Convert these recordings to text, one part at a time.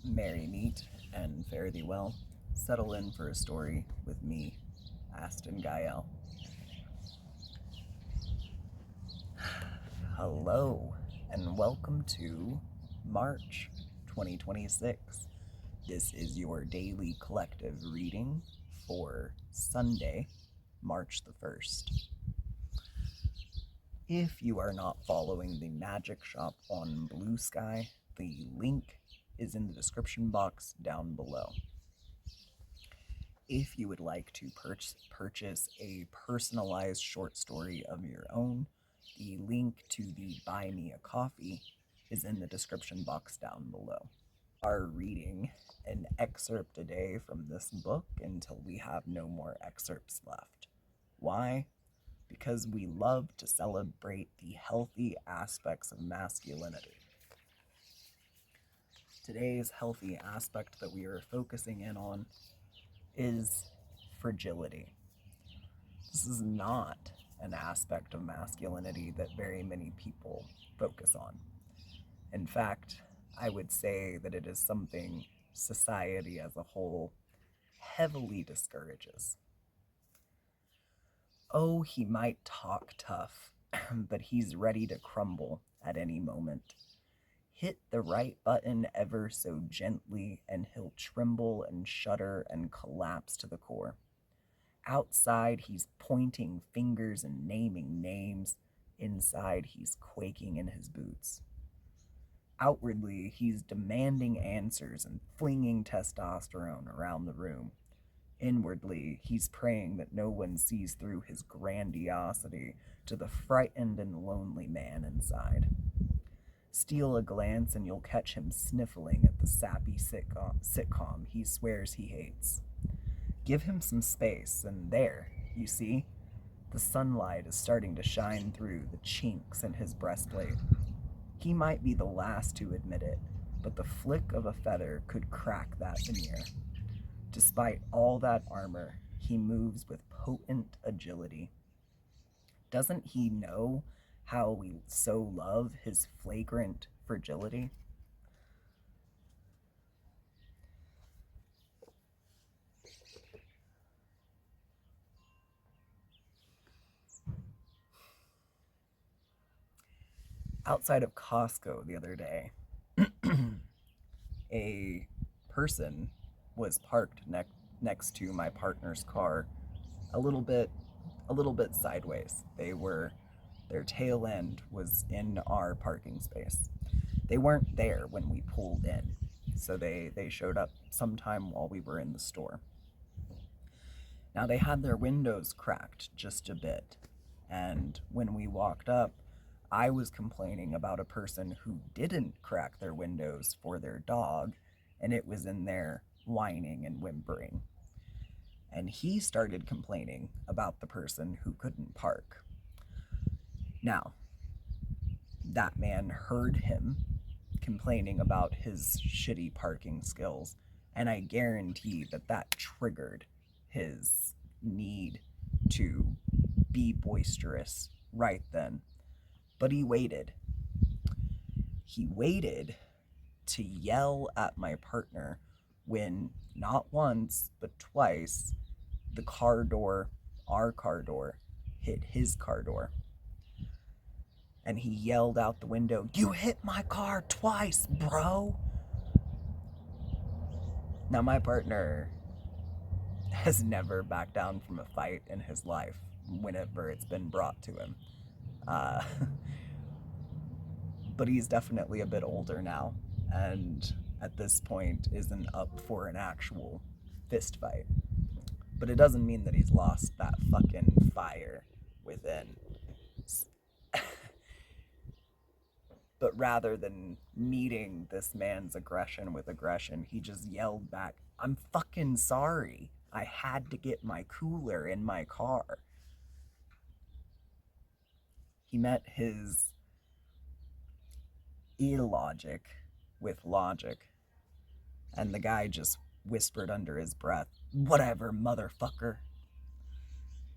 Merry meet and fare thee well. Settle in for a story with me, Astin Gaël. Hello, and welcome to March 2026. This is your daily collective reading for Sunday, March the 1st. If you are not following the magic shop on BlueSky, the link is in the description box down below. If you would like to purchase a personalized short story of your own, the link to the Buy Me a Coffee is in the description box down below. Are reading an excerpt a day from this book until we have no more excerpts left. Why? Because we love to celebrate the healthy aspects of masculinity. Today's healthy aspect that we are focusing in on is fragility. This is not an aspect of masculinity that very many people focus on. In fact, I would say that it is something society as a whole heavily discourages. Oh, he might talk tough, but he's ready to crumble at any moment. Hit the right button ever so gently, and he'll tremble and shudder and collapse to the core. Outside, he's pointing fingers and naming names. Inside, he's quaking in his boots. Outwardly, he's demanding answers and flinging testosterone around the room. Inwardly, he's praying that no one sees through his grandiosity to the frightened and lonely man inside. Steal a glance and you'll catch him sniffling at the sappy sitcom he swears he hates. Give him some space, and there, you see, the sunlight is starting to shine through the chinks in his breastplate. He might be the last to admit it, but the flick of a feather could crack that veneer. Despite all that armor, he moves with potent agility. Doesn't he know how we so love his flagrant fragility? Outside of Costco the other day, a person was parked next to my partner's car a little bit sideways. Their tail end was in our parking space. They weren't there when we pulled in, so they showed up sometime while we were in the store. Now, they had their windows cracked just a bit, and when we walked up, I was complaining about a person who didn't crack their windows for their dog, and it was in there whining and whimpering. And he started complaining about the person who couldn't park. Now, that man heard him complaining about his shitty parking skills, and I guarantee that triggered his need to be boisterous right then. But he waited. He waited to yell at my partner when, not once, but twice, the car door, our car door, hit his car door. And he yelled out the window, "You hit my car twice, bro!" Now, my partner has never backed down from a fight in his life whenever it's been brought to him. Uh, but he's definitely a bit older now, and at this point isn't up for an actual fist fight. But it doesn't mean that he's lost that fucking fire within. But rather than meeting this man's aggression with aggression, he just yelled back, "I'm fucking sorry. I had to get my cooler in my car." He met his illogic with logic, and the guy just whispered under his breath, "Whatever, motherfucker."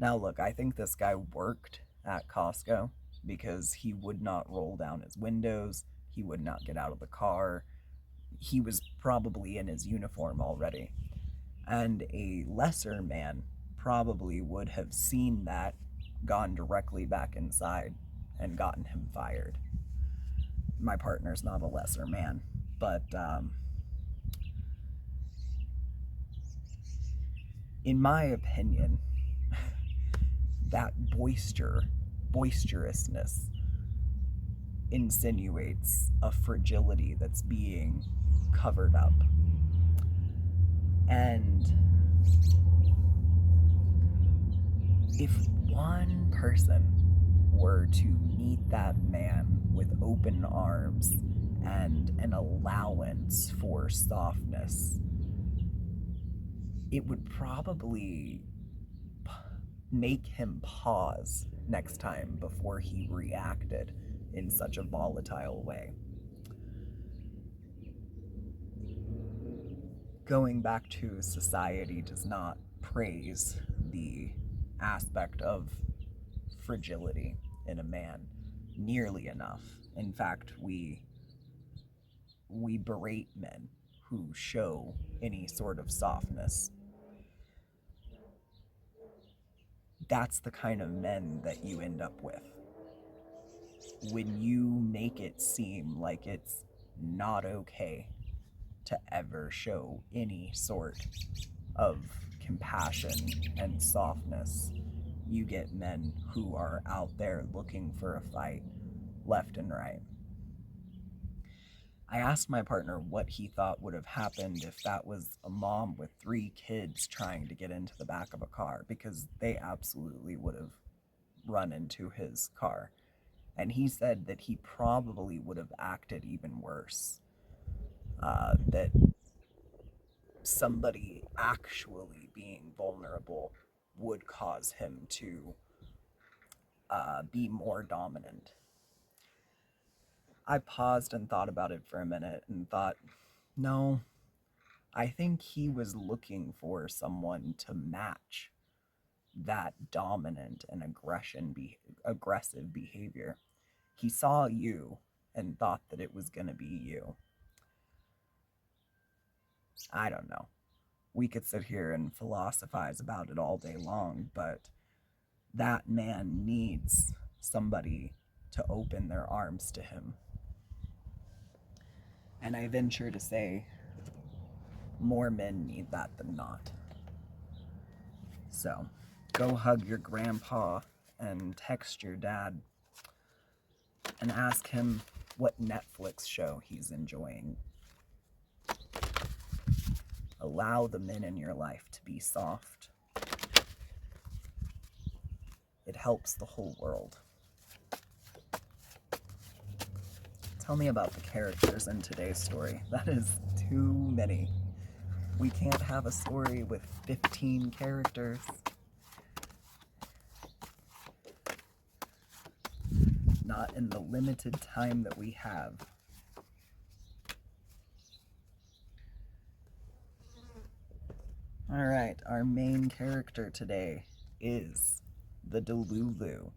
Now, look, I think this guy worked at Costco because he would not roll down his windows, he would not get out of the car, he was probably in his uniform already. And a lesser man probably would have seen that, gone directly back inside, and gotten him fired. My partner's not a lesser man, but in my opinion, that boisterousness insinuates a fragility that's being covered up. And if one person were to meet that man with open arms and an allowance for softness, it would probably make him pause next time before he reacted in such a volatile way. Going back to society does not praise the aspect of fragility in a man nearly enough. In fact, we berate men who show any sort of softness. That's the kind of men that you end up with when you make it seem like it's not okay to ever show any sort of compassion and softness. You get men who are out there looking for a fight left and right. I asked my partner what he thought would have happened if that was a mom with 3 kids trying to get into the back of a car, because they absolutely would have run into his car. And he said that he probably would have acted even worse. That somebody actually being vulnerable would cause him to be more dominant. I paused and thought about it for a minute and thought, no, I think he was looking for someone to match that dominant and aggressive behavior. He saw you and thought that it was going to be you. I don't know. We could sit here and philosophize about it all day long, but that man needs somebody to open their arms to him. And I venture to say more men need that than not. So, go hug your grandpa and text your dad and ask him what Netflix show he's enjoying. Allow the men in your life to be soft. It helps the whole world. Tell me about the characters in today's story. That is too many. We can't have a story with 15 characters. Not in the limited time that we have. Alright, our main character today is the Delulu.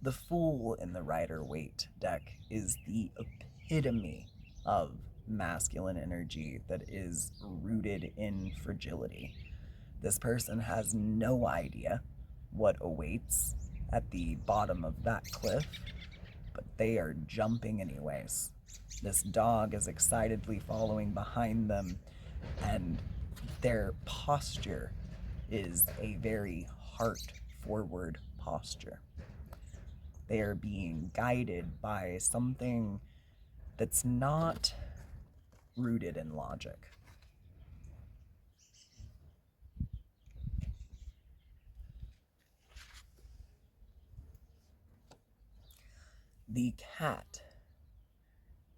The Fool in the Rider-Waite deck is the epitome of masculine energy that is rooted in fragility. This person has no idea what awaits at the bottom of that cliff, but they are jumping anyways. This dog is excitedly following behind them, and their posture is a very heart-forward posture. They are being guided by something that's not rooted in logic. The cat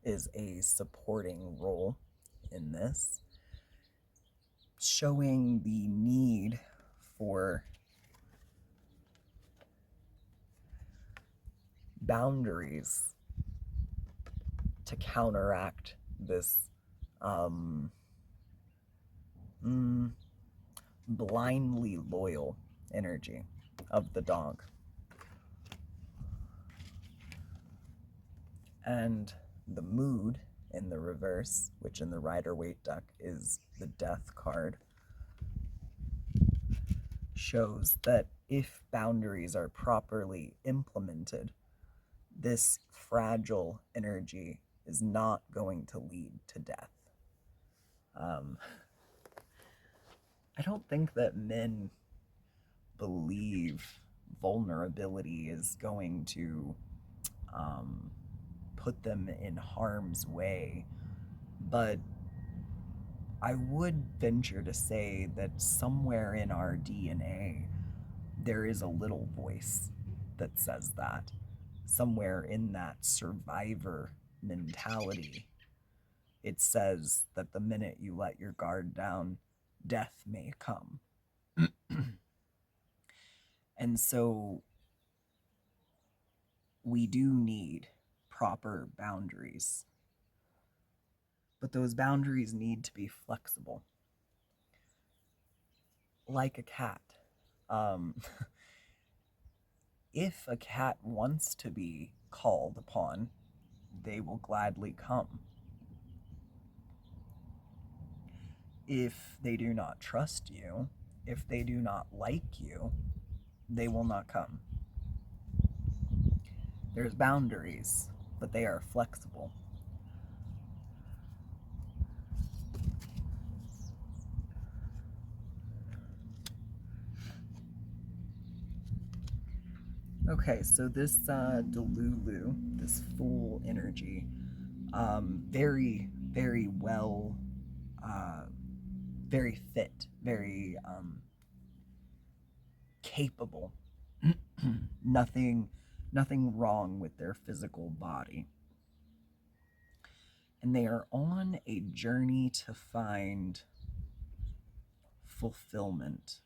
is a supporting role in this, showing the need for boundaries to counteract this blindly loyal energy of the dog. And the mood in the reverse, which in the Rider-Waite deck is the Death card, shows that if boundaries are properly implemented, this fragile energy is not going to lead to death. I don't think that men believe vulnerability is going to put them in harm's way, but I would venture to say that somewhere in our DNA there is a little voice that says that. Somewhere in that survivor mentality, it says that the minute you let your guard down, death may come. And so we do need proper boundaries. But those boundaries need to be flexible. Like a cat. If a cat wants to be called upon, they will gladly come. If they do not trust you, if they do not like you, they will not come. There's boundaries, but they are flexible. Okay, so this Delulu, this full energy, very, very well, very fit, very capable. nothing wrong with their physical body. And they are on a journey to find fulfillment.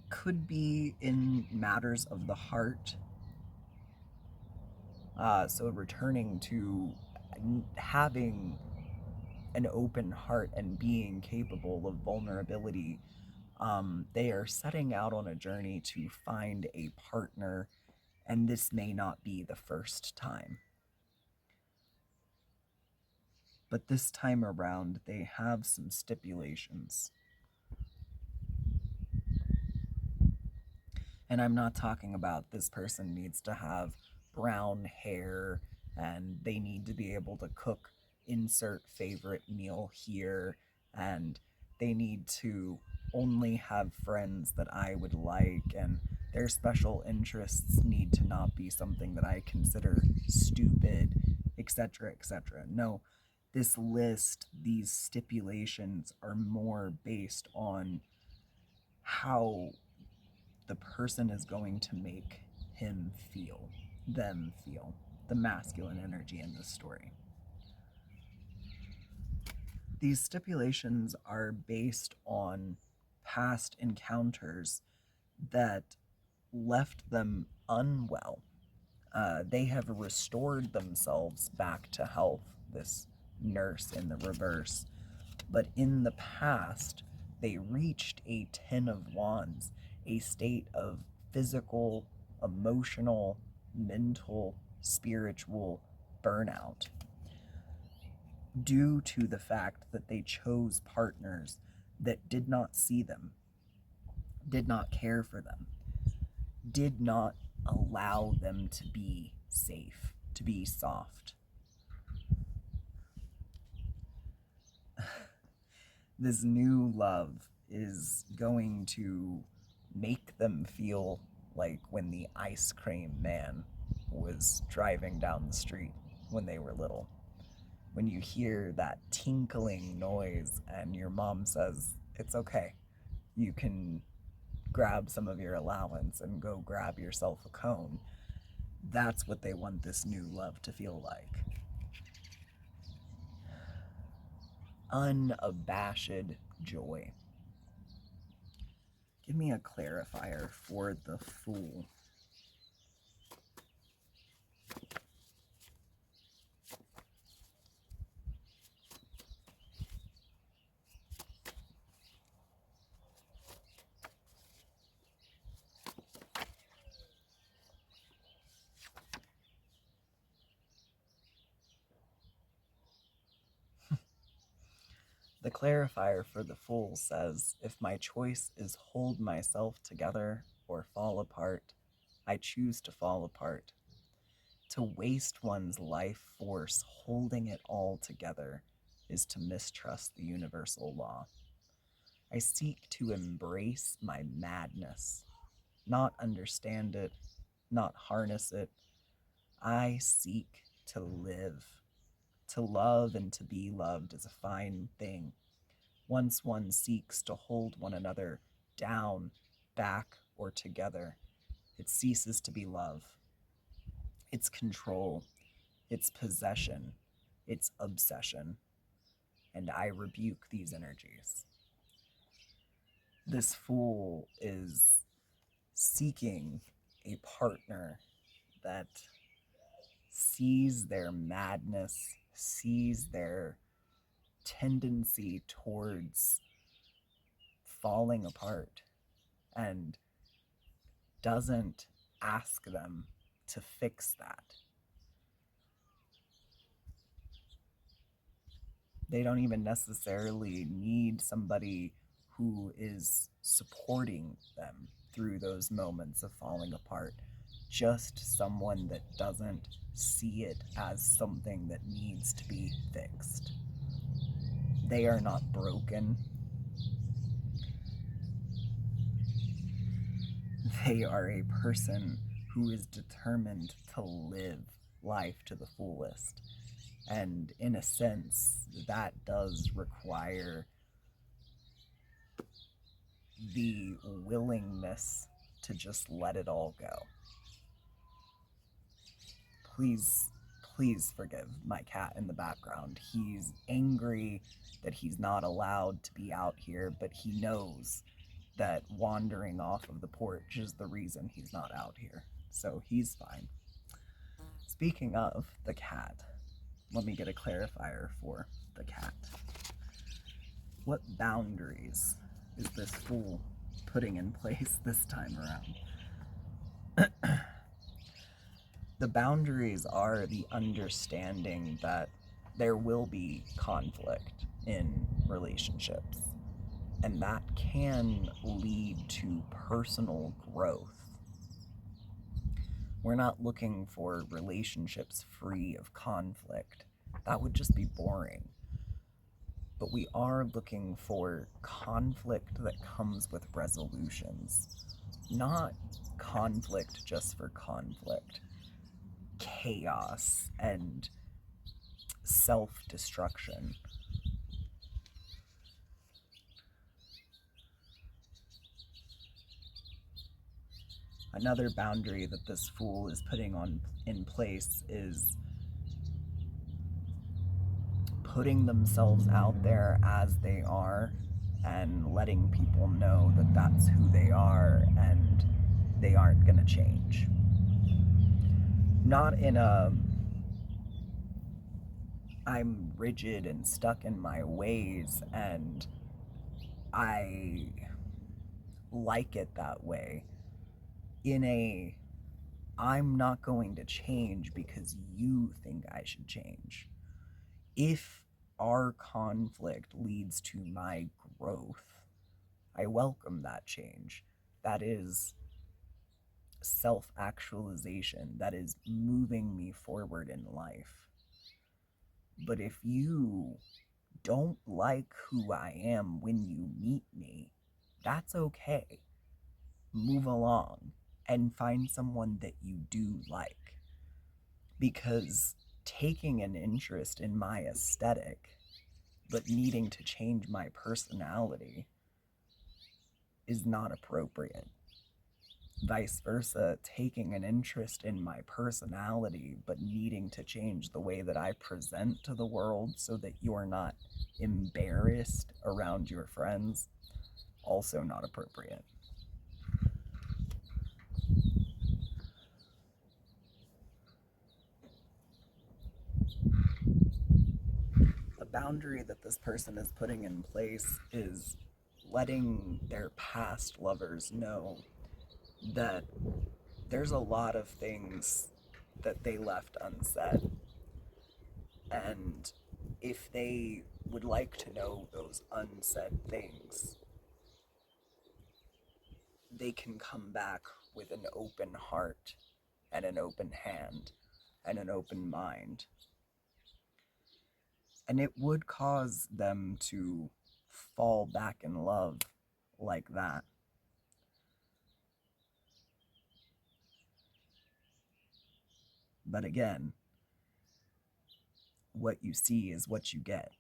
Could be in matters of the heart. So returning to having an open heart and being capable of vulnerability. They are setting out on a journey to find a partner, and this may not be the first time. But this time around, they have some stipulations. And I'm not talking about this person needs to have brown hair and they need to be able to cook insert favorite meal here, and they need to only have friends that I would like, and their special interests need to not be something that I consider stupid, etc., etc. No, this list, these stipulations are more based on how the person is going to make him feel, them feel, the masculine energy in this story. These stipulations are based on past encounters that left them unwell. They have restored themselves back to health, this nurse in the reverse. But in the past, they reached a 10 of Wands, a state of physical, emotional, mental, spiritual burnout, due to the fact that they chose partners that did not see them, did not care for them, did not allow them to be safe, to be soft. This new love is going to make them feel like when the ice cream man was driving down the street when they were little. When you hear that tinkling noise and your mom says, "It's okay, you can grab some of your allowance and go grab yourself a cone." That's what they want this new love to feel like. Unabashed joy. Give me a clarifier for the Fool. The clarifier for the Fool says, if my choice is hold myself together or fall apart, I choose to fall apart. To waste one's life force holding it all together is to mistrust the universal law. I seek to embrace my madness, not understand it, not harness it. I seek to live. To love and to be loved is a fine thing. Once one seeks to hold one another down, back, or together, it ceases to be love. It's control, it's possession, it's obsession, and I rebuke these energies. This Fool is seeking a partner that sees their madness, sees their tendency towards falling apart, and doesn't ask them to fix that. They don't even necessarily need somebody who is supporting them through those moments of falling apart. Just someone that doesn't see it as something that needs to be fixed. They are not broken. They are a person who is determined to live life to the fullest. And in a sense, that does require the willingness to just let it all go. Please forgive my cat in the background. He's angry that he's not allowed to be out here, but he knows that wandering off of the porch is the reason he's not out here. So he's fine. Speaking of the cat, let me get a clarifier for the cat. What boundaries is this Fool putting in place this time around? The boundaries are the understanding that there will be conflict in relationships, and that can lead to personal growth. We're not looking for relationships free of conflict. That would just be boring. But we are looking for conflict that comes with resolutions, not conflict just for conflict. Chaos and self-destruction. Another boundary that this Fool is putting in place is putting themselves out there as they are and letting people know that that's who they are and they aren't going to change. Not in a I'm rigid and stuck in my ways and I like it that way. In a I'm not going to change because you think I should change. If our conflict leads to my growth, I welcome that change. That is self-actualization. That is moving me forward in life. But if you don't like who I am when you meet me, that's okay. Move along and find someone that you do like. Because taking an interest in my aesthetic, but needing to change my personality, is not appropriate. Vice versa, taking an interest in my personality, but needing to change the way that I present to the world so that you're not embarrassed around your friends, also not appropriate. The boundary that this person is putting in place is letting their past lovers know that there's a lot of things that they left unsaid. And if they would like to know those unsaid things, they can come back with an open heart and an open hand and an open mind. And it would cause them to fall back in love like that. But again, what you see is what you get.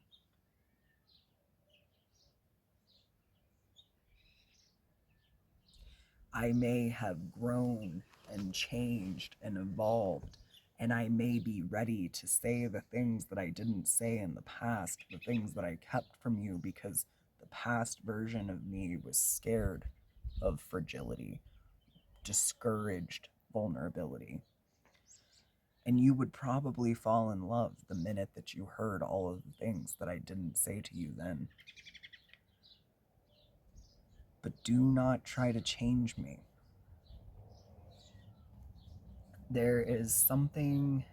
I may have grown and changed and evolved, and I may be ready to say the things that I didn't say in the past, the things that I kept from you because the past version of me was scared of fragility, discouraged vulnerability. And you would probably fall in love the minute that you heard all of the things that I didn't say to you then. But do not try to change me. There is something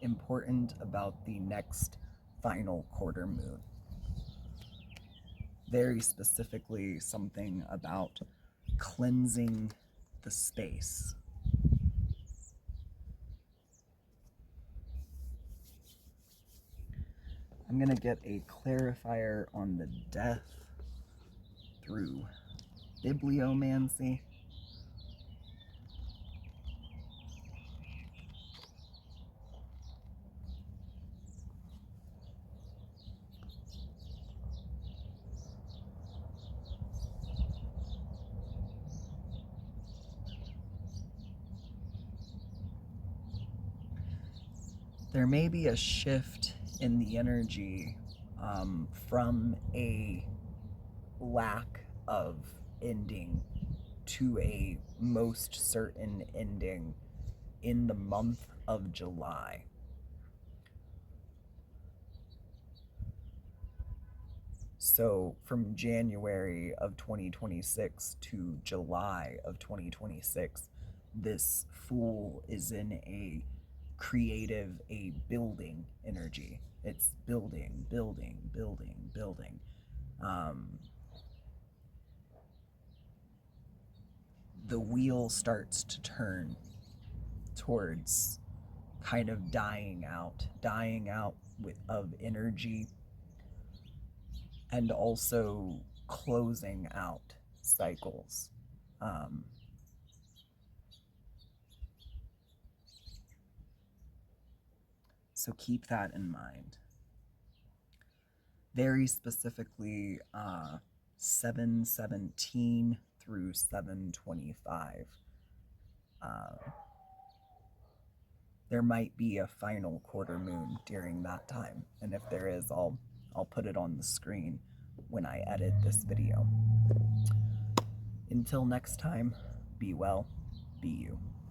important about the next final quarter moon. Very specifically, something about cleansing the space. I'm going to get a clarifier on the death through bibliomancy. There may be a shift in the energy from a lack of ending to a most certain ending in the month of July. So from January of 2026 to July of 2026, this Fool is in a creative, a building energy. It's building, building, building, building. The wheel starts to turn towards kind of dying out of energy, and also closing out cycles. So keep that in mind. Very specifically, 7/17 through 7/25. There might be a final quarter moon during that time, and if there is, I'll put it on the screen when I edit this video. Until next time, be well, be you.